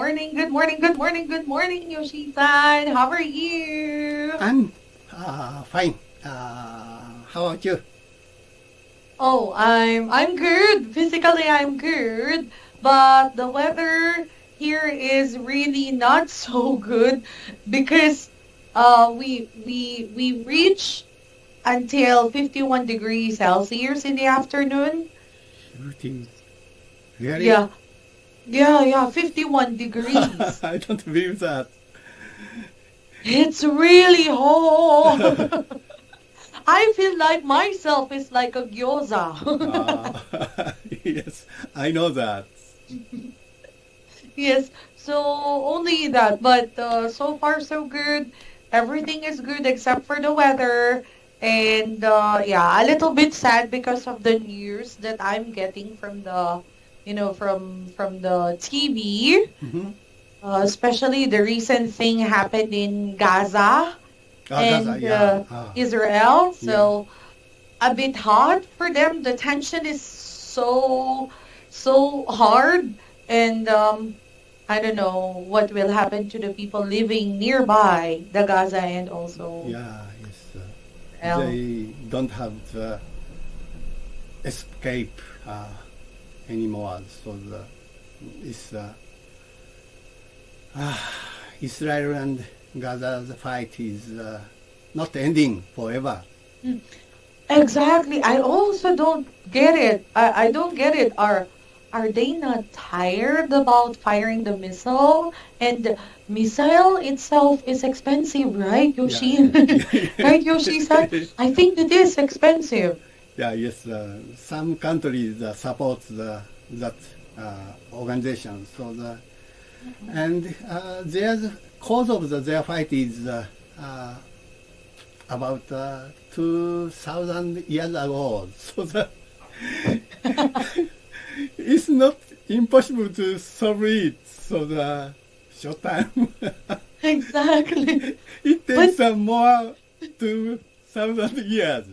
morning, good morning, good morning, good morning, Yoshi-san. How are you? I'm fine. How about you? Oh, I'm good. Physically, I'm good, but the weather here is really not so good because we reach until 51 degrees Celsius in the afternoon. Shooting. Really? Yeah, yeah, 51 degrees. I don't believe that. It's really hot. I feel like myself is like a gyoza. Uh, yes, I know that. Yes, so only that. But so far so good. Everything is good except for the weather. And yeah, a little bit sad because of the news that I'm getting from from the TV, Mm-hmm. especially the recent thing happened in Gaza Gaza, and yeah. Israel. Yeah. So a bit hard for them. The tension is so hard, and I don't know what will happen to the people living nearby the Gaza and also Yeah, yes. Israel. They don't have the escape anymore. So it's Israel and Gaza's fight is not ending forever. Mm, exactly. I also don't get it. I don't get it. Are they not tired about firing the missile? And the missile itself is expensive, right, Yeah. Yoshi? Right, Yoshi-san? I think it is expensive. Yeah, yes. Some countries support that organization. So and their cause of their fight is about 2,000 years ago. So it's not impossible to solve it. So the short time Exactly. it But takes more 2,000 years.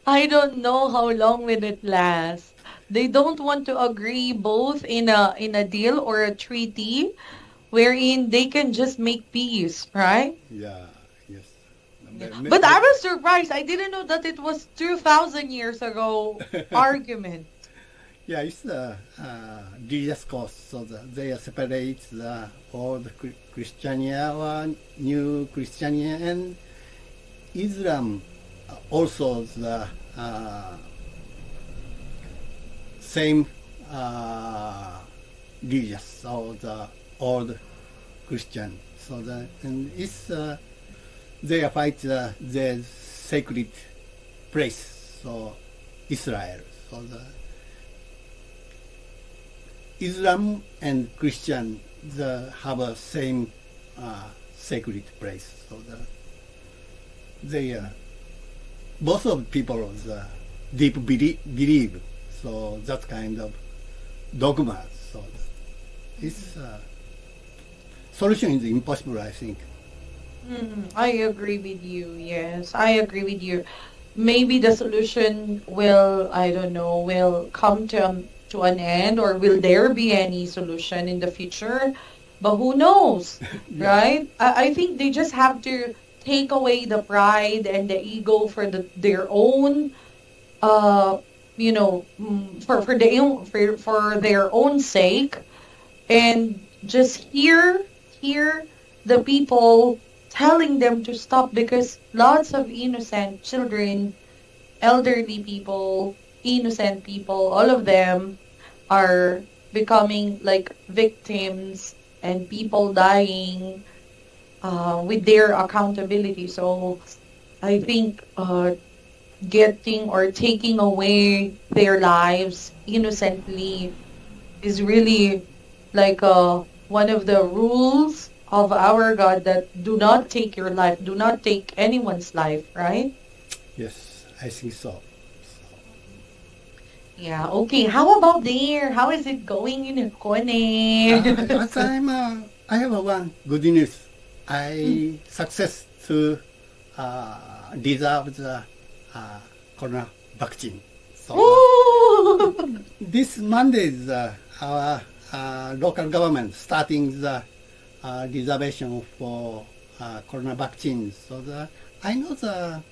I don't know how long will it last. They don't want to agree both in a deal or a treaty wherein they can just make peace, right? Yeah, yes. Yeah. Me- But I me- was surprised. I didn't know that it was 2000 years ago argument. Yeah, it's the religious cause, so they separate the old Christianity or new Christianity and Islam. Also, the same religious or the old Christian. So and it's they fight the sacred place, so Israel. So the Islam and Christian have a same sacred place. So they both of people deep believe. So that kind of dogma. So it's solution is impossible, I think. I agree with you. Yes, I agree with you. Maybe the solution will, I don't know, will come to an end, or will there be any solution in the future? But who knows, Yeah. right? I think they just have to take away the pride and the ego for their own uh for their own sake, and just hear the people telling them to stop, because lots of innocent children, elderly people, innocent people, all of them are becoming like victims, and people dying with their accountability. So I think getting or taking away their lives innocently is really like one of the rules of our God, that do not take your life, do not take anyone's life, right? Yes, I think so. Yeah, okay. How about there? How is it going in Kone? As I have one good news. Mm. I success to deserve the corona vaccine. So Ooh! this Monday is our local government starting the reservation for corona vaccines. So I know the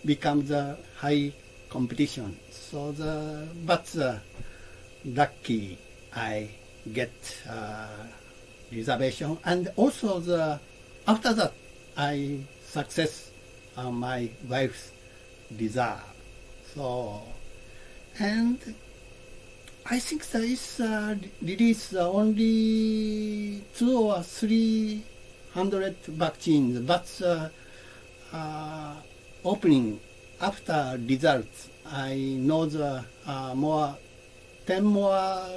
become the high competition. So but lucky I get reservation, and also after that I success my wife's desire. So and I think there is release only 2 or 300 vaccines, but opening after results, I know the more 10 more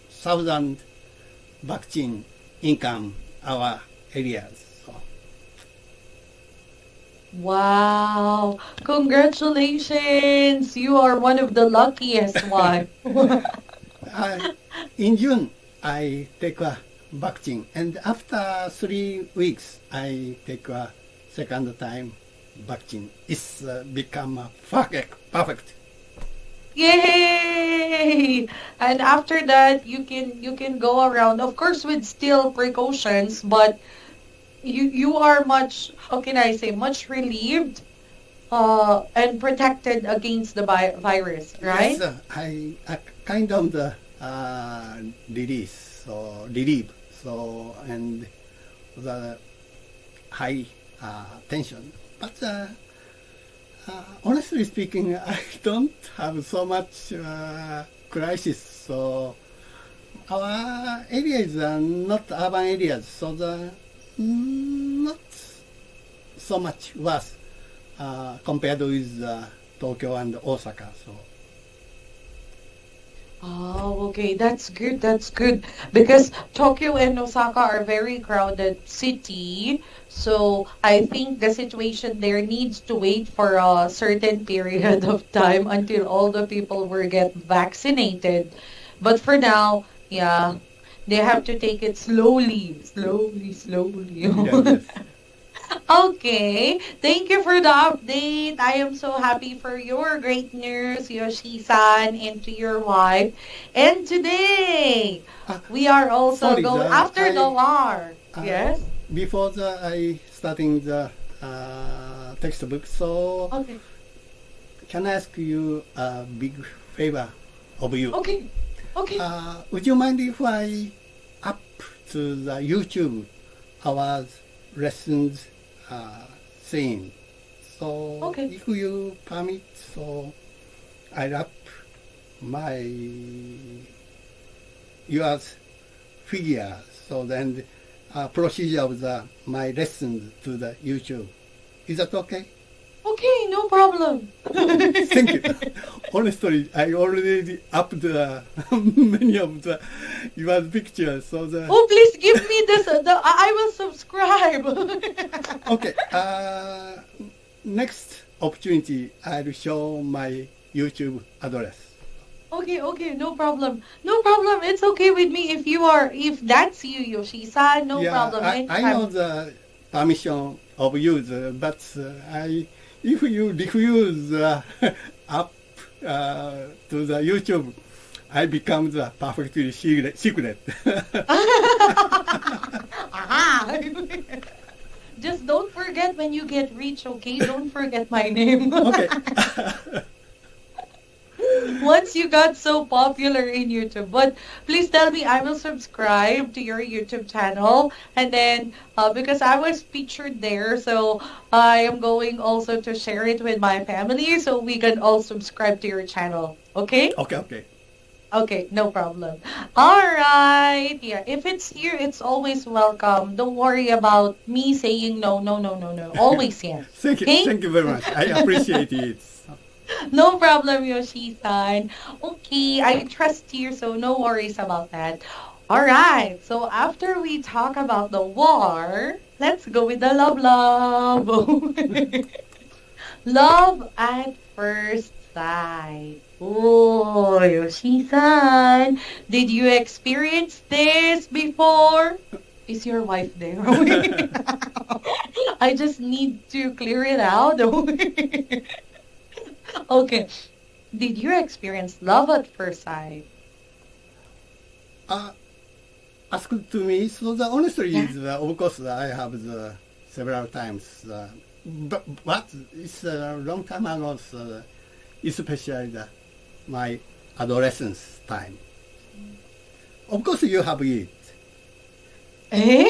thousand vaccine income our areas. So, Wow. Congratulations. You are one of the luckiest one. I, in June, I take a vaccine, and after 3 weeks, I take a second time vaccine. It's become perfect. Yay! And after that, you can go around, of course, with still precautions, but you are much, how can I say, much relieved and protected against the virus, Yes, right? I kind of the release, so relief, so and the high tension. But honestly speaking, I don't have so much crisis. So our areas are not urban areas, so not so much worse compared with Tokyo and Osaka. So Oh, okay. That's good. That's good. Because Tokyo and Osaka are very crowded city. So I think the situation there needs to wait for a certain period of time until all the people will get vaccinated. But for now, yeah, they have to take it slowly, slowly, yes, slowly. yes. Okay, thank you for the update. I am so happy for your great news, Yoshi-san, and to your wife. And today, Uh, we are also Sorry, going after the war. uh, Yes? before I starting the textbook. So Okay. can I ask you a big favor of you? Okay. Okay. Would you mind if I up to the YouTube our lessons saying? So Okay. if you permit, so I up my yours figure. So then procedure of my lessons to the YouTube. Is that okay? Okay, no problem. Thank you. Honestly, I already upped many of the your pictures. So Oh, please give me this. I will subscribe. okay. Next opportunity, I'll show my YouTube address. Okay, okay, no problem. No problem. It's okay with me if that's you, Yoshi-san, no Yeah, problem. I know Anytime. the permission of use, but if you refuse up to the YouTube, I become the perfectly secret. Aha! Just don't forget when you get rich, okay? Don't forget my name. Okay. Once you got so popular in YouTube. But please tell me, I will subscribe to your YouTube channel. And then, because I was featured there, so I am going also to share it with my family so we can all subscribe to your channel. Okay? Okay, okay. Okay, no problem. All right. Yeah, if it's here, it's always welcome. Don't worry about me saying no, no, no, no, no. Always yes. Okay? Thank you very much. I appreciate it. No problem, Yoshi-san. Okay, I trust you, so no worries about that. All right, so after we talk about the war, let's go with the love. Love at first sight. Oh, Yoshi-san, did you experience this before? Is your wife there? I just need to clear it out. Okay. Did you experience love at first sight? Uh, asked to me. So the honestly Yeah. is of course I have the several times, but it's a long time ago. So especially my adolescence time. Of course you have it. Eh?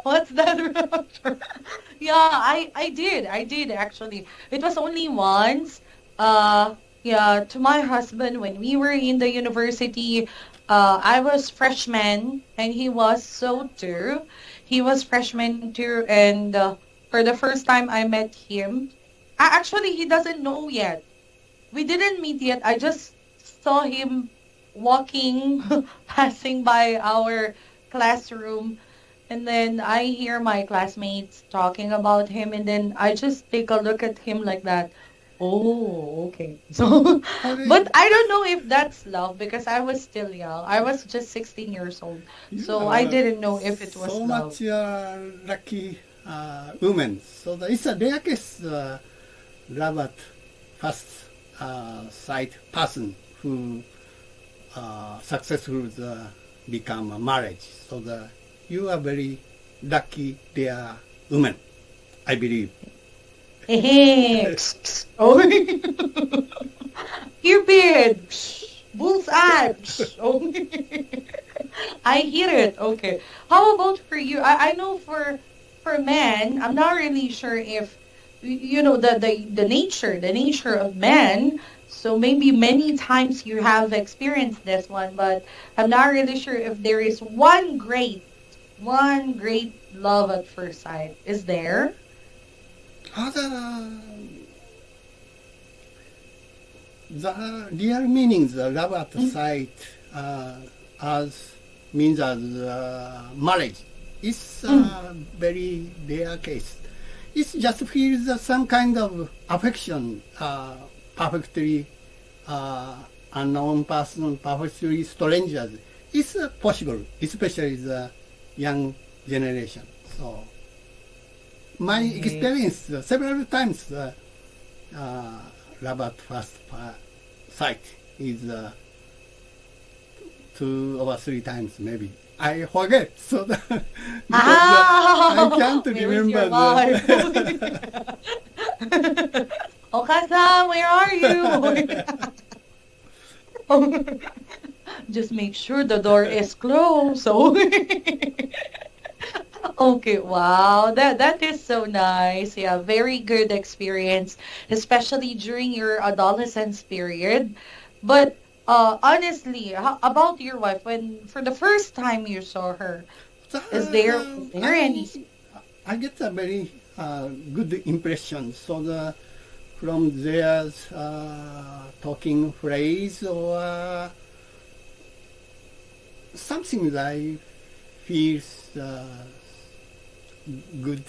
What's that about? Yeah, I did actually. It was only once. Yeah, to my husband when we were in the university. I was freshman and he was so too. He was freshman too, and for the first time I met him. Actually, he doesn't know yet. We didn't meet yet. I just saw him walking, passing by our classroom. And then I hear my classmates talking about him. And then I just take a look at him like that. Oh, okay. So, but Only I don't know if that's love because I was still young. I was just 16 years old. you So I are didn't know if it was so love. much lucky woman. So it's a rare case love at first sight person who successful become a marriage. So you are very lucky rare woman, I believe. Hey, oh, Cupid! Bullseye! Oh, I hear it. Okay. How about for you? I know for men, I'm not really sure if you know the nature of men. So maybe many times you have experienced this one, but I'm not really sure if there is one great love at first sight. Is there? Other the real meanings love at Mm, sight as means as marriage is mm. a very rare case. It just feels some kind of affection, perfectly uh, unknown person, perfectly strangers. It's possible, especially the young generation. So my Okay. experience several times uh, love at first sight is 2 or 3 times maybe. I forget so that, because I Ah, can't where is your remember wife? the Okasa, where are you? Just make sure the door is closed. So, okay, wow, that is so nice. Yeah, very good experience, especially during your adolescence period. But honestly, how about your wife? When for the first time you saw her, is there any? I get a very good impression. So from their talking phrase or something that I feels good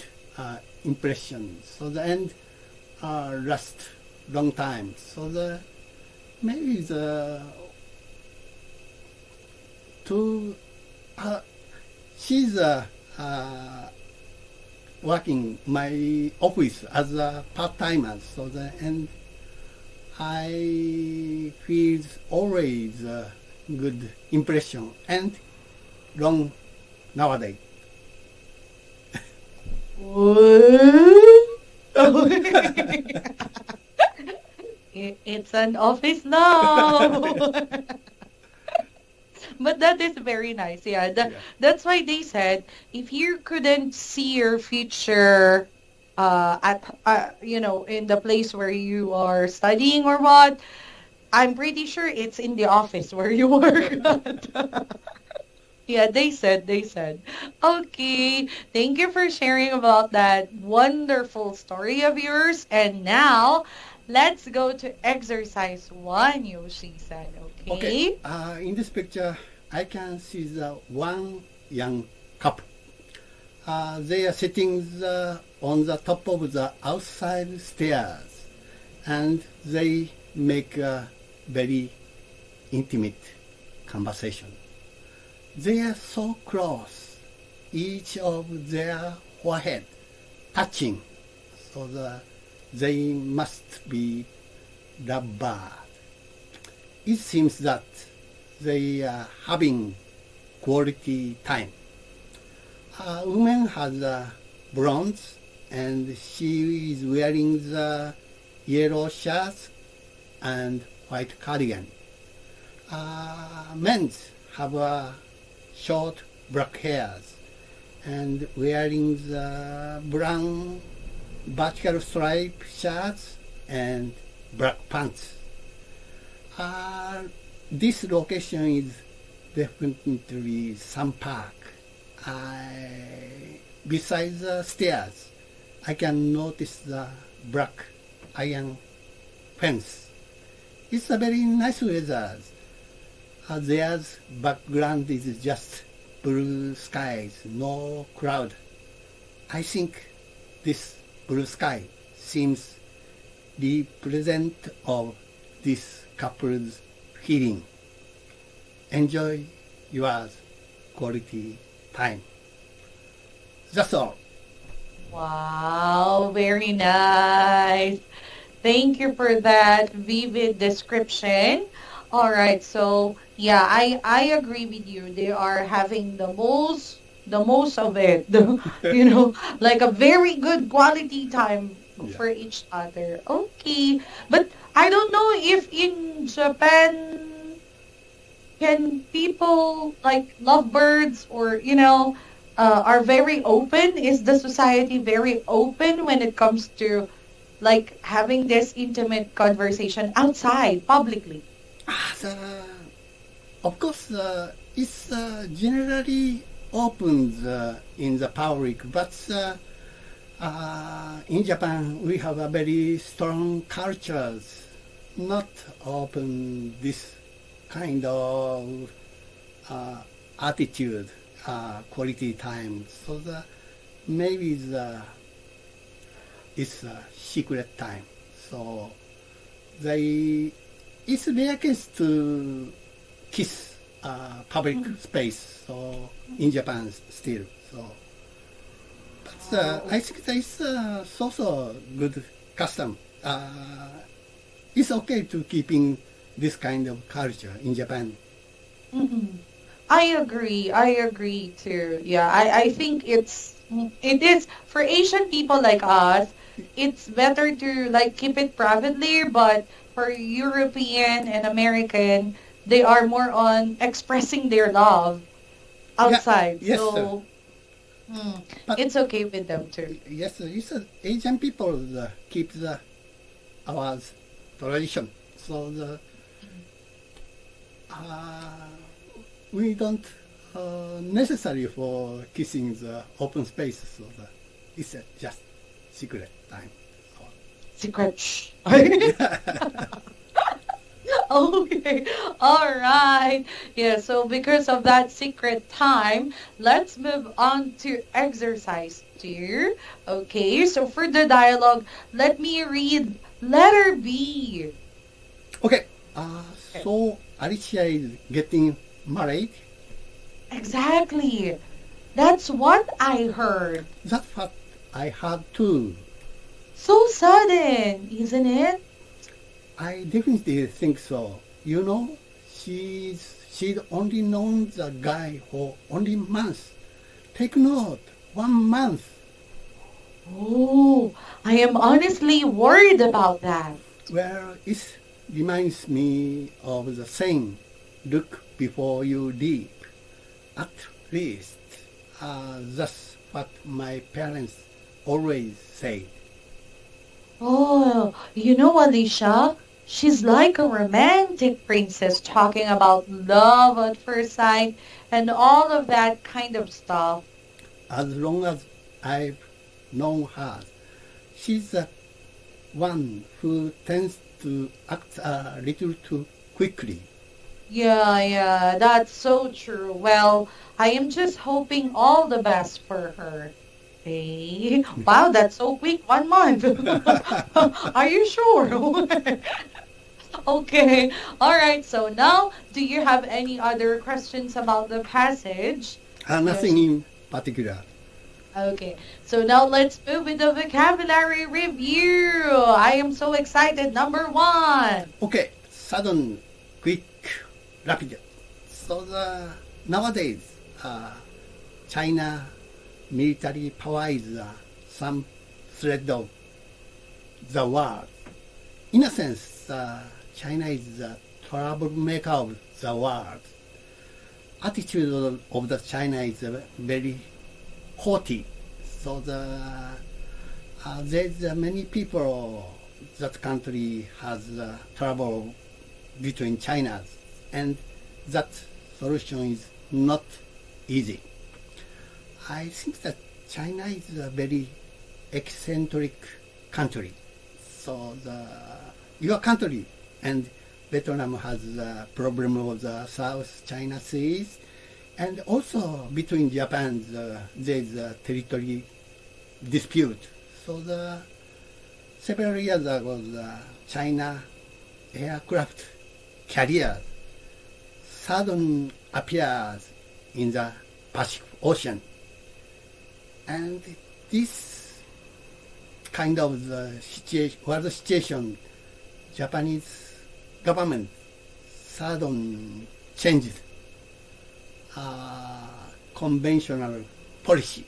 impression. So the end last long time. So maybe the two uh, she's working my office as a part timer. So and I feel always good impression and long nowadays. What? It's an office now. But that is very nice. Yeah, Yeah. that's why they said if you couldn't see your future in the place where you are studying or what, I'm pretty sure it's in the office where you work at. Yeah, they said. Okay, thank you for sharing about that wonderful story of yours. And now, let's go to exercise one, Yoshi said. Okay. Okay? In this picture, I can see the one young couple. They are sitting on the top of the outside stairs, and they make a very intimate conversation. They are so close, each of their forehead touching, so they must be lovebirds. It seems that they are having quality time. A woman has a bronze and she is wearing the yellow shirt and white cardigan. Men have short black hairs and wearing the brown vertical stripe shirts and black pants. This location is definitely some park. Besides the stairs, I can notice the black iron fence. It's a very nice weather. There's background is just blue skies, no cloud. I think this blue sky seems represent of this couple's feeling. Enjoy your quality time. That's all. Wow, very nice. Thank you for that vivid description. All right, so yeah, I agree with you. They are having the most of it. Like a very good quality time Yeah. for each other. Okay, but I don't know if in Japan can people like lovebirds or are very open? Is the society very open when it comes to like having this intimate conversation outside publicly? Of course, it's generally open in the public, but in Japan we have a very strong cultures, not open this kind of attitude, quality time. So maybe it's a secret time. So they it's rare case to kiss public space. So in Japan still. So, but I think that it's also good custom. It's okay to keeping this kind of culture in Japan. Mhm. I agree. I agree too. Yeah, I think it is for Asian people like us, it's better to like keep it privately, but for European and American, they are more on expressing their love Yeah, outside. yes, sir. So But it's okay with them too. yes, sir, it's Asian people keep our tradition. So uh, we don't necessary for kissing the open space. So it's just secret time. So, Secret. Shh. Okay. All right. Yeah, so because of that secret time, let's move on to exercise two. Okay, so for the dialogue, let me read letter B. okay. Okay. So Alicia is getting married. Exactly. That's what I heard. That's what I heard too. So sudden, isn't it? I definitely think so. You know, she'd only known the guy for only months. Take note, 1 month. Oh, I am honestly worried about that. Well, it reminds me of the saying, look before you leap. At least, that's what my parents always say. Oh, you know, Alicia, she's like a romantic princess talking about love at first sight and all of that kind of stuff. As long as I've known her, she's the one who tends to act a little too quickly. Yeah, yeah, that's so true. Well, I am just hoping all the best for her. Hey, wow, that's so quick, 1 month. Are you sure? Okay, all right. So now, do you have any other questions about the passage? Nothing Yes. in particular. Okay, so now let's move with the vocabulary review. I am so excited. Number one. Okay, sudden, quick, rapid. So nowadays, China military power is some thread of the world. In a sense, China is the troublemaker of the world. Attitude of the China is very haughty. So there's many people that country has trouble between China, and that solution is not easy. I think that China is a very eccentric country. So your country and Vietnam has the problem of the South China Seas, and also between Japan there's a territory dispute. So several years ago, the China aircraft carrier suddenly appears in the Pacific Ocean, and this kind of the situation, Japanese government suddenly changed conventional policy.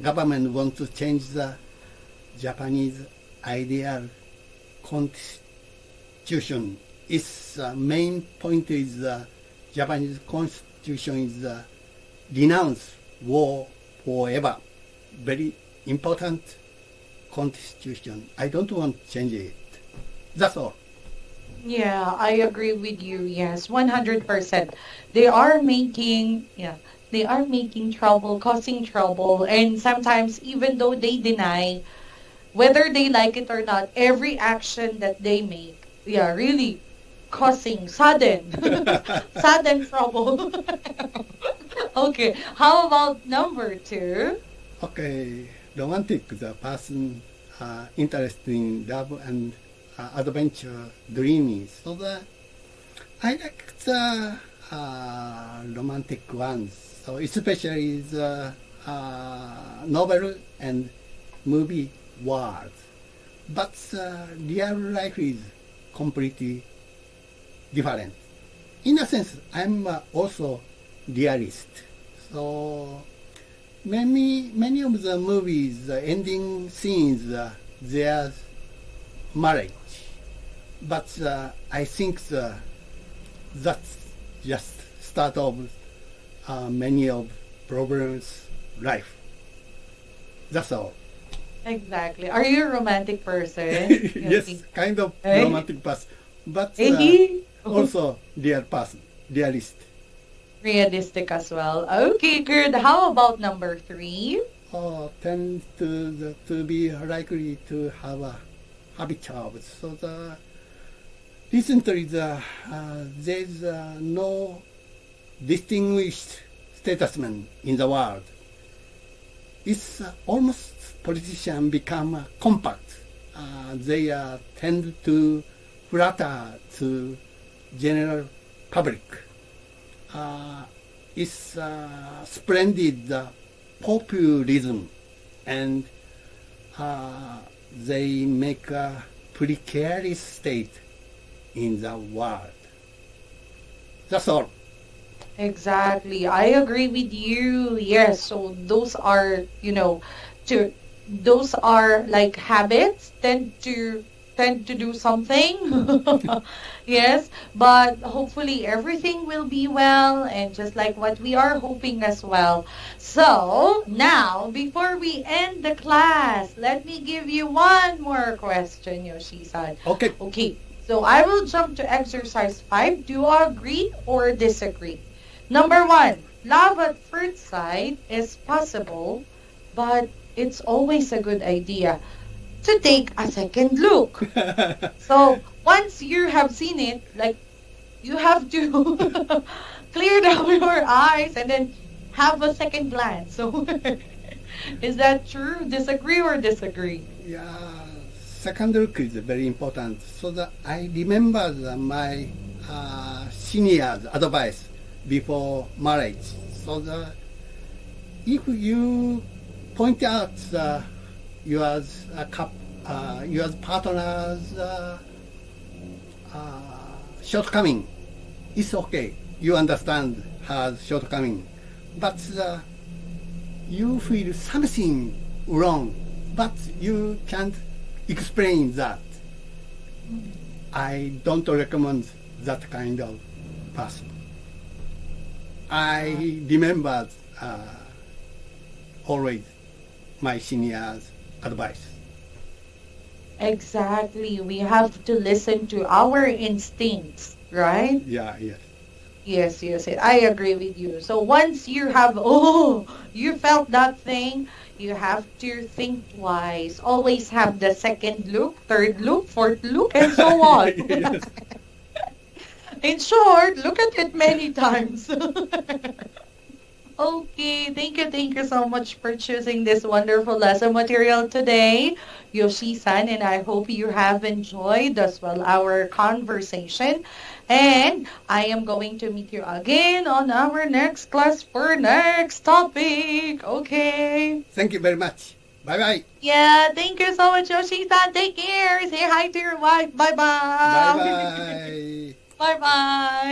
Government wants to change the Japanese ideal constitution. Its main point is the Japanese constitution is renounce war forever. Very important constitution. I don't want to change it. That's all. Yeah, I agree with you. Yes, 100%. They are making, yeah, they are making trouble, causing trouble, and sometimes even though they deny whether they like it or not, every action that they make, yeah, really causing sudden, sudden trouble. Okay, how about number two? Okay, romantic, the person interested in love and adventure, dreamy. So I like the romantic ones. So especially the novel and movie world. But real life is completely different. In a sense, I'm also realist. So many of the movies, the ending scenes, there's marriage. But I think that's just start of many of problems life. That's all. Exactly. Are you a romantic person? Yes, kind of Eh? romantic person, but Eh? also real person, realist. Realistic as well. Okay, good. How about number three? Tend to be likely to have a habit of. So recently there's no distinguished statesman in the world. It's almost politicians become compact. They tend to flatter to general public. It's splendid populism, and they make a precarious state in the world. That's all. Exactly. I agree with you. Yes. So those are, to those are like habits tend to do something. Yes, but hopefully everything will be well and just like what we are hoping as well. So, now before we end the class, let me give you one more question, Yoshi-san. Okay. Okay. So I will jump to exercise 5. Do you agree or disagree? Number 1, love at first sight is possible, but it's always a good idea to take a second look. So once you have seen it, like you have to clear down your eyes and then have a second glance. So is that true? Disagree or disagree? Yeah, second look is very important. So that I remember my senior's advice before marriage. So if you point out your partner's shortcoming, it's okay. you understand her shortcoming, but you feel something wrong, but you can't explain that. I don't recommend that kind of person. I remember always my seniors' advice. Exactly. We have to listen to our instincts, right? Yeah, yes. Yes, yes, yes. I agree with you. So once you have, oh, you felt that thing, you have to think twice. Always have the second look, third look, fourth look, and so on. Yes. In short, look at it many times. Okay, thank you so much for choosing this wonderful lesson material today, Yoshi-san, and I hope you have enjoyed as well our conversation. And I am going to meet you again on our next class for next topic. Okay. Thank you very much. Bye bye. Yeah, thank you so much, Yoshi-san. Take care. Say hi to your wife. Bye Bye-bye. bye. Bye-bye.